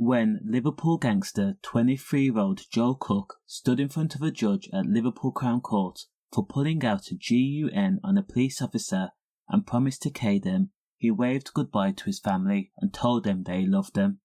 when Liverpool gangster 23-year-old Joe Cook stood in front of a judge at Liverpool Crown Court for pulling out a GUN on a police officer and promised to K them, he waved goodbye to his family and told them they loved them.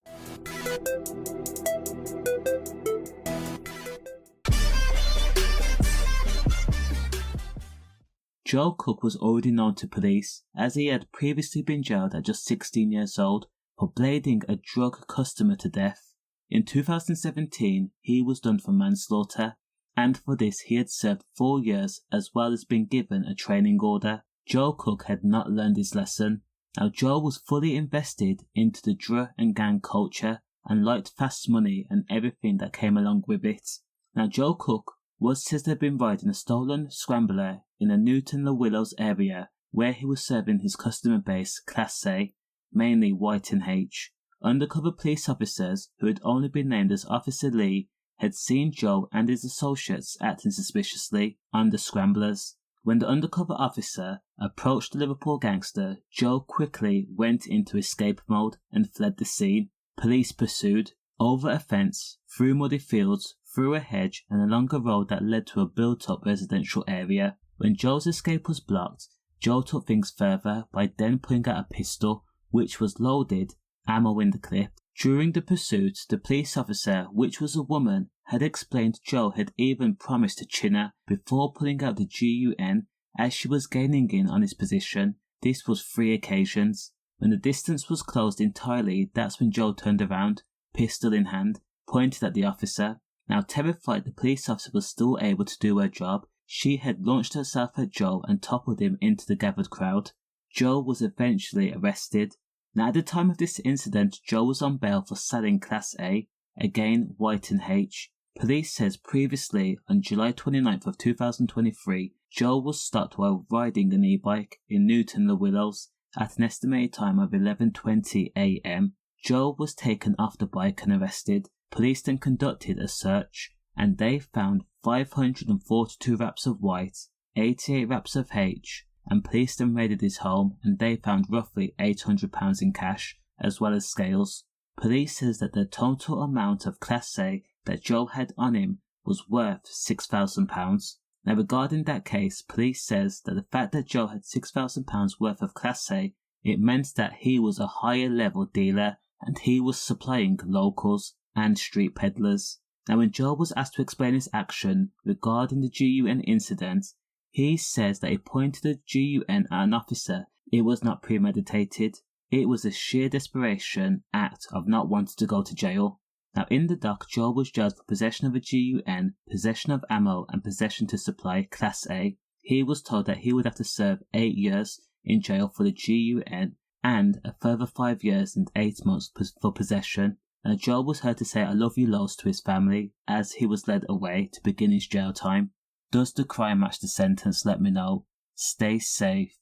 Joe Cook was already known to police as he had previously been jailed at just 16 years old for blading a drug customer to death. In 2017, he was done for manslaughter, and for this he had served 4 years as well as been given a training order. Joe Cook had not learned his lesson. Now Joe was fully invested into the drug and gang culture and liked fast money and everything that came along with it. Now Joe Cook was said to have been riding a stolen scrambler in the Newton-le-Willows area where he was serving his customer base Class A, mainly white and H. Undercover police officers who had only been named as Officer Lee had seen Joe and his associates acting suspiciously on the scramblers. When the undercover officer approached the Liverpool gangster, Joe quickly went into escape mode and fled the scene. Police pursued over a fence, through muddy fields, through a hedge and along a road that led to a built-up residential area. When Joe's escape was blocked, Joe took things further by then pulling out a pistol, which was loaded, ammo in the clip. During the pursuit, the police officer, which was a woman, had explained Joe had even promised to chin her before pulling out the GUN as she was gaining in on his position. This was 3 occasions. When the distance was closed entirely, that's when Joe turned around, pistol in hand, pointed at the officer. Now terrified the police officer was still able to do her job, she had launched herself at Joe and toppled him into the gathered crowd. Joe was eventually arrested. Now at the time of this incident, Joe was on bail for selling Class A, again white and H. Police says previously, on July 29th of 2023, Joe was stopped while riding an e-bike in Newton-le-Willows at an estimated time of 11:20 am. Joe was taken off the bike and arrested. Police then conducted a search and they found 542 wraps of white, 88 wraps of H, and police then raided his home and they found roughly £800 in cash as well as scales. Police says that the total amount of Class A that Joe had on him was worth £6,000. Now regarding that case, police says that the fact that Joe had £6,000 worth of Class A, it meant that he was a higher level dealer and he was supplying locals and street peddlers. Now when Joe was asked to explain his action regarding the GUN incident, he says that he pointed the GUN at an officer. It was not premeditated. It was a sheer desperation act of not wanting to go to jail. Now in the dock, Joe was jailed for possession of a GUN, possession of ammo and possession to supply Class A. He was told that he would have to serve 8 years in jail for the GUN and a further 5 years and 8 months for possession. Now Joe was heard to say "I love you loads" to his family as he was led away to begin his jail time. Does the crime match the sentence? Let me know. Stay safe.